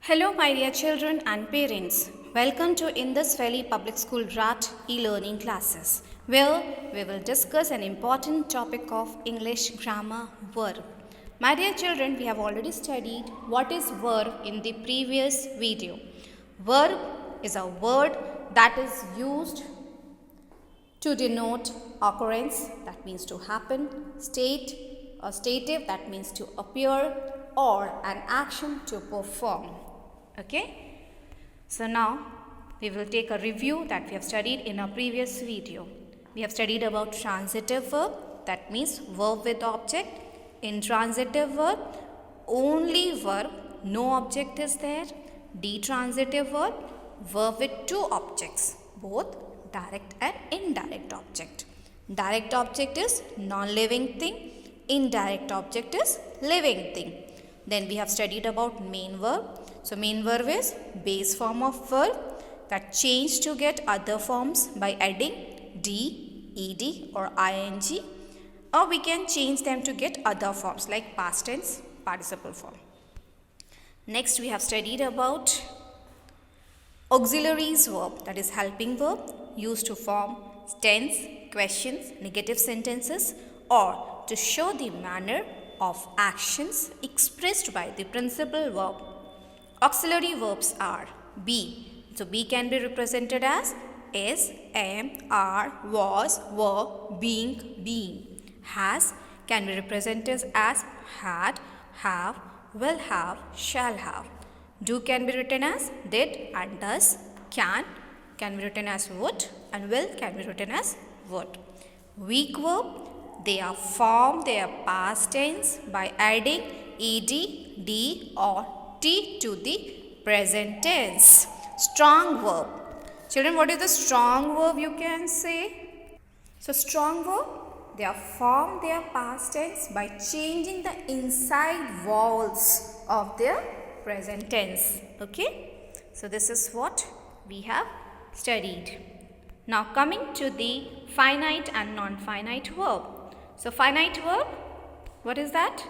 Hello, my dear children and parents. Welcome to Indus Valley Public School RAT e-learning classes, where we will discuss an important topic of English grammar verb. My dear children, we have already studied what is verb in the previous video. Verb is a word that is used to denote occurrence, that means to happen, state or stative, that means to appear, or an action to perform. Okay, so now we will take a review that we have studied in our previous video. We have studied about transitive verb, that means verb with object. Intransitive verb, only verb, no object is there. Detransitive verb, verb with two objects, both direct and indirect object. Direct object is non-living thing, indirect object is living thing. Then we have studied about main verb. So main verb is base form of verb that change to get other forms by adding d, ed or ing, or we can change them to get other forms like past tense, participle form. Next we have studied about auxiliaries verb, that is helping verb used to form tense, questions, negative sentences, or to show the manner of actions expressed by the principal verb. Auxiliary verbs are be. So be can be represented as is, am, are, was, were, being, being. Has can be represented as had, have, will have, shall have. Do can be written as did and does. Can be written as would, and will can be written as would. Weak verb, they are formed their past tense by adding ed, d or t to the present tense. Strong verb. Children, what is the strong verb you can say? So strong verb, they are formed their past tense by changing the inside vowels of their present tense. Okay. So this is what we have studied. Now coming to the finite and non-finite verb. So finite verb, what is that?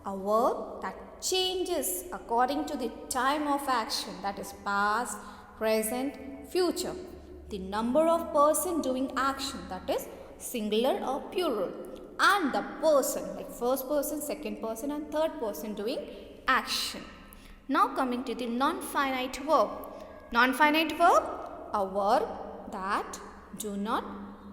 A verb that changes according to the time of action, that is past, present, future. The number of person doing action, that is singular or plural, and the person like first person, second person and third person doing action. Now coming to the non-finite verb. Non-finite verb, a verb that do not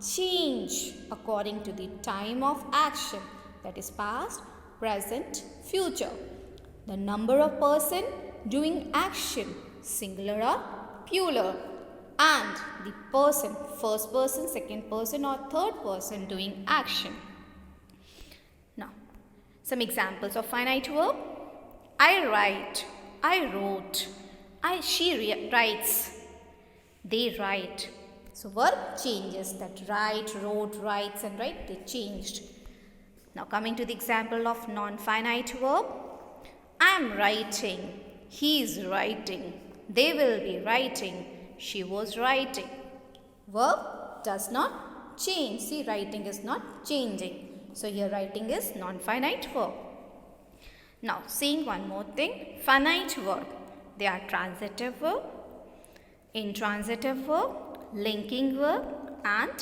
change according to the time of action, that is past, present, future. The number of person doing action, singular or plural, and the person, first person, second person or third person doing action. Now, some examples of finite verb. I write, I wrote, she writes, they write. So verb changes, that write, wrote, writes and write, they changed. Now coming to the example of non-finite verb. I am writing, he is writing, they will be writing, she was writing. Verb does not change. See, writing is not changing. So here writing is non-finite verb. Now seeing one more thing, finite verb. They are transitive verb, intransitive verb, linking verb and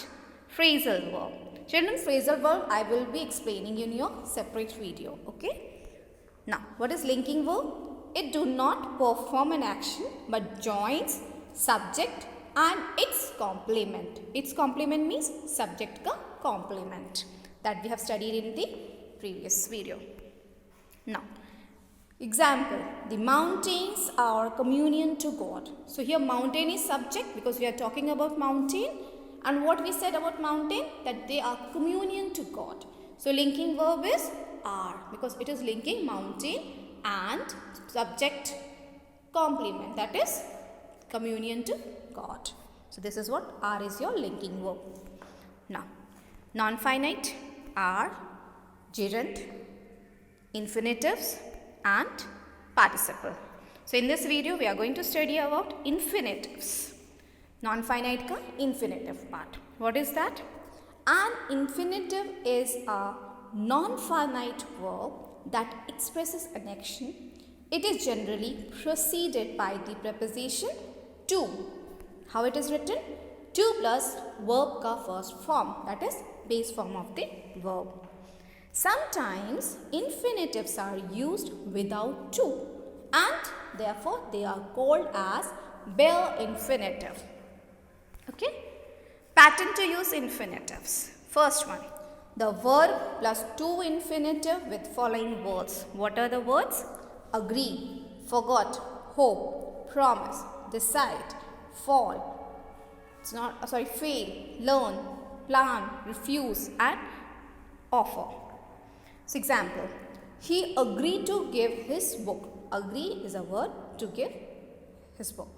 phrasal verb. Children, phrasal verb I will be explaining in your separate video. Okay. Now, what is linking verb? It do not perform an action but joins subject and its complement. Its complement means subject ka complement, that we have studied in the previous video. Now, example, the mountains are communion to God. So here mountain is subject because we are talking about mountain, and what we said about mountain, that they are communion to God. So linking verb is are, because it is linking mountain and subject complement, that is communion to God. So this is what are is your linking verb. Now non-finite are gerund, infinitives and participle. So in this video we are going to study about infinitives. Non-finite ka infinitive part. What is that? An infinitive is a non-finite verb that expresses an action It is generally preceded by the preposition to. How it is written? To plus verb का first form, that is base form of the verb. Sometimes infinitives are used without to, and therefore they are called as bare infinitive. Okay? Pattern to use infinitives. First one, the verb plus to infinitive with following words. What are the words? Agree, forgot, hope, promise, decide, fall, fail, learn, plan, refuse, and offer. So example, he agreed to give his book. Agree is a verb, to give his book.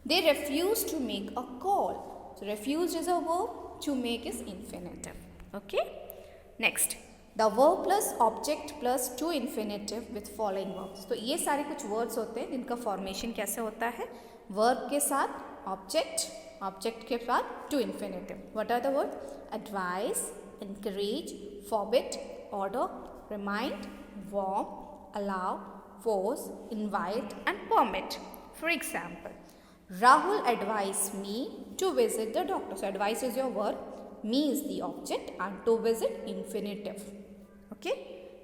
They refused to make a call. So refused is a verb, to make is infinitive. Okay. Next, the verb plus object plus to infinitive with following verbs. तो ये सारे कुछ words होते हैं जिनका formation कैसे होता है? Verb के साथ object, object के साथ to infinitive. What are the words? Advise, encourage, forbid, order, remind, warn, allow, force, invite, and permit. For example, Rahul advised me to visit the doctor. So advice is your verb, me is the object, and to visit infinitive. Okay.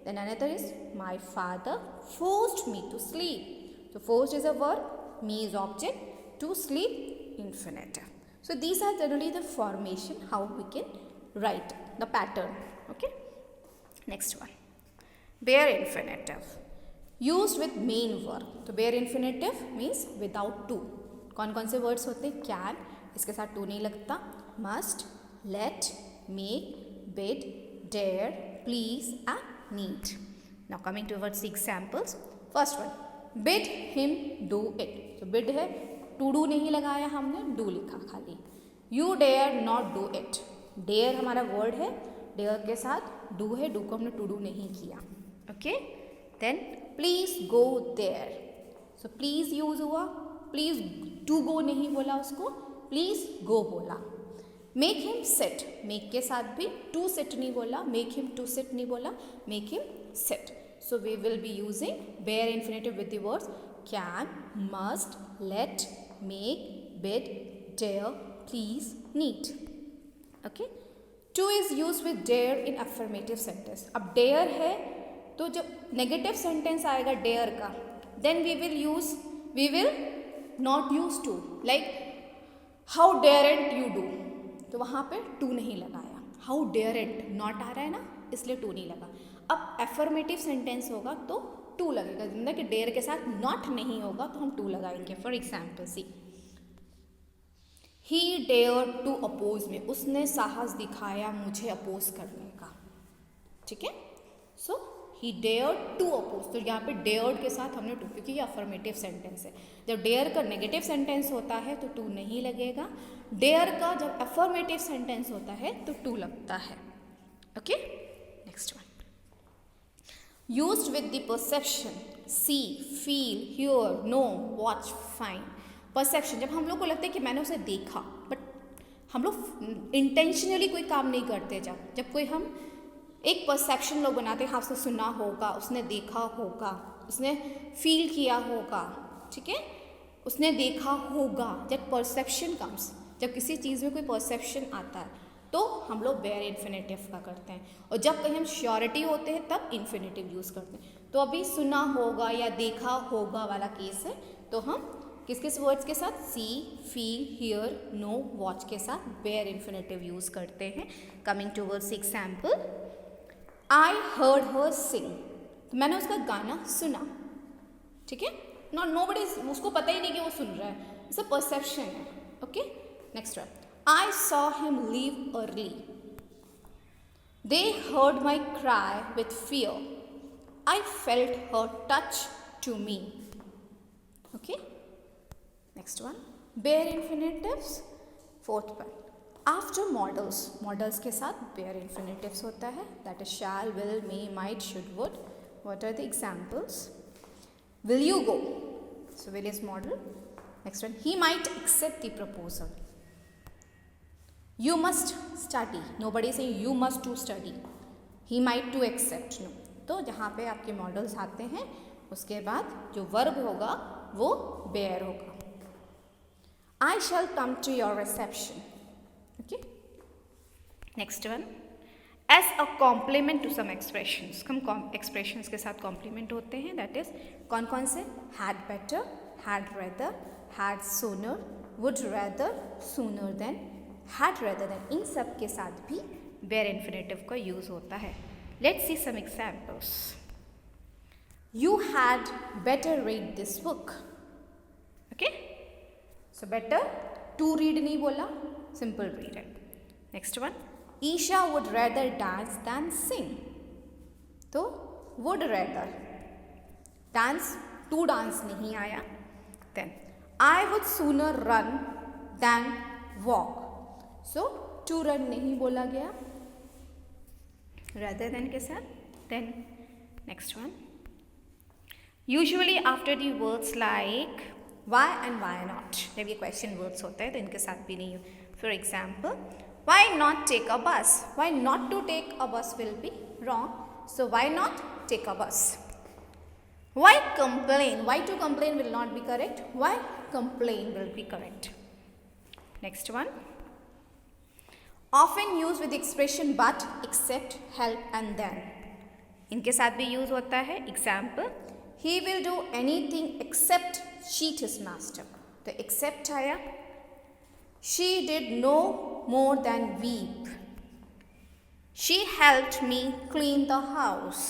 Then another is my father forced me to sleep. So forced is a verb, me is object, to sleep infinitive. So these are generally the formation how we can write the pattern. Okay. Next one, bare infinitive used with main verb. तो bare infinitive means without to. कौन कौन से words होते हैं? Can, इसके साथ to नहीं लगता, must, let, make, bid, dare, please and need. Now coming towards the examples. First one, bid him do it. तो बिड है, टू डू नहीं लगाया हमने, डू लिखा खाली. You dare not do it. Dare हमारा वर्ड है, डेयर के साथ डू है, डू को हमने टू डू नहीं किया. Okay. Then please go there. So please use हुआ, प्लीज टू गो नहीं बोला उसको, प्लीज गो बोला. मेक हिम सिट, मेक के साथ भी टू सिट नहीं बोला, मेक हिम टू सिट नहीं बोला, make him sit. So we will be using bare infinitive with the words can, must, let, make, bid, dare, please, need. Okay. To is used with dare in affirmative sentence. अब dare है तो जब negative sentence आएगा dare का, then we will not use to. Like how daren't you do, तो वहाँ पे to नहीं लगाया. हाउ डेयरेंट नॉट आ रहा है ना, इसलिए टू नहीं लगा. अब एफर्मेटिव सेंटेंस होगा तो टू लगेगा. जिंदा कि डेयर के साथ नॉट नहीं होगा तो हम टू लगाएंगे. For example see, he dare to oppose me. उसने साहस दिखाया मुझे अपोज करने का. ठीक है. So he dared to oppose. तो यहाँ पे डेयर्ड के साथ हमने टू, क्योंकि ये अफर्मेटिव सेंटेंस है. जब डेयर का नेगेटिव सेंटेंस होता है तो टू नहीं लगेगा. डेयर का जब अफर्मेटिव सेंटेंस होता है तो टू लगता है. Okay. Next one, used with the perception see, feel, hear, know, watch, find. Perception, जब हम लोग को लगता है कि मैंने उसे देखा, बट हम लोग इंटेंशनली कोई काम नहीं करते. जब कोई हम एक परसेप्शन लोग बनाते हैं, हाँ उसने सुना होगा, उसने देखा होगा, उसने फील किया होगा. ठीक है. उसने देखा होगा. जब परसेप्शन कम्स, जब किसी चीज़ में कोई परसेप्शन आता है तो हम लोग बेयर इन्फिनेटिव का करते हैं. और जब कहीं हम श्योरिटी होते हैं तब इन्फिनेटिव यूज़ करते हैं. तो अभी सुना होगा या देखा होगा वाला केस है, तो हम किस किस वर्ड्स के साथ? See, feel, hear, know, watch के साथ बेयर इन्फिनेटिव यूज़ करते हैं. Coming towards example, I heard her sing. तो मैंने उसका गाना सुना. ठीक है. नोबडी, उसको पता ही नहीं कि वो सुन रहा है, इट्स अ परसेप्शन है. Okay. Next one, I saw him leave early. They heard my cry with fear. I felt her touch to me. Okay. Next one, bare infinitives. Fourth one, after modals. Modals के साथ bare infinitives होता है. That is shall, will, may, might, should, would. What are the examples? Will you go? So will is model. Next one, he might accept the proposal. You must study. Nobody is saying you must to study. He might to accept. No. तो जहाँ पे आपके models आते हैं उसके बाद जो verb होगा वो बेयर होगा. I shall come to your reception. Okay. Next one. As a complement to some expressions. हम expressions के साथ complement होते हैं. That is कौन कौन से? Had better, had rather, had sooner, would rather, sooner than, had rather than. इन सब के साथ भी bare infinitive का use होता है. Let's see some examples. You had better read this book. Okay. So better to read नहीं बोला, simple read it. Next one. Isha would rather dance than sing. तो would rather. Dance to dance नहीं आया. Then I would sooner run than walk. So to run नहीं बोला गया. Rather than के साथ. Then next one. Usually after the words like why and why not, जब ये क्वेश्चन वर्ड्स होते हैं तो इनके साथ भी नहीं. For example, why not take a bus. Why not to take a bus will be wrong. So why not take a bus. Why complain. Why to complain will not be correct. Why complain will be correct. Next one. Often use with expression but, except, help and then. इनके साथ भी use होता है. Example, he will do anything except cheat his master. तो except आया. She did no more than weep. She helped me clean the house.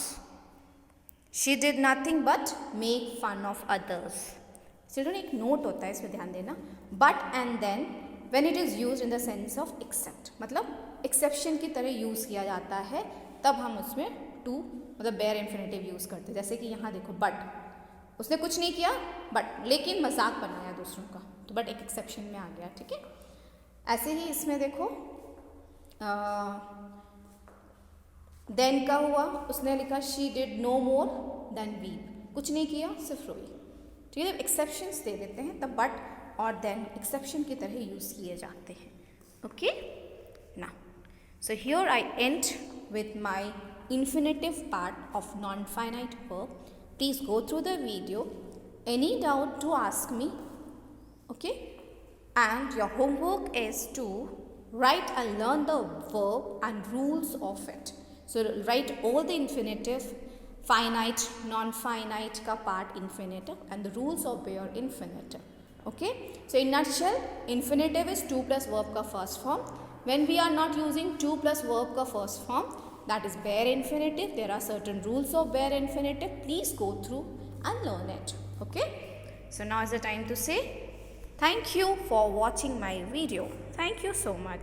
She did nothing but make fun of others. Children एक note होता है, इसमें ध्यान देना. But and then when it is used in the sense of except, मतलब exception की तरह use किया जाता है, तब हम उसमें to मतलब बेयर इन्फिनेटिव यूज़ करते. जैसे कि यहाँ देखो, बट उसने कुछ नहीं किया, बट लेकिन मजाक बनाया दूसरों का, तो बट एक एक्सेप्शन में आ गया. ठीक है. ऐसे ही इसमें देखो, देन का हुआ, उसने लिखा she did no more than weep. कुछ नहीं किया, सिर्फ रोई. ठीक है. जब एक्सेप्शंस दे देते हैं तब बट और देन एक्सेप्शन की तरह यूज़ किए जाते हैं. ओके ना. So here I and with my infinitive part of non-finite verb. Please go through the video. Any doubt to ask me. Okay. And your homework is to write and learn the verb and rules of it. So write all the infinitive, finite, non-finite ka part infinitive and the rules of bare infinitive. Okay. So in nutshell, infinitive is 2 plus verb ka first form. When we are not using 2 plus verb ka first form, that is bare infinitive. There are certain rules of bare infinitive. Please go through and learn it. Okay. So now is the time to say thank you for watching my video. Thank you so much.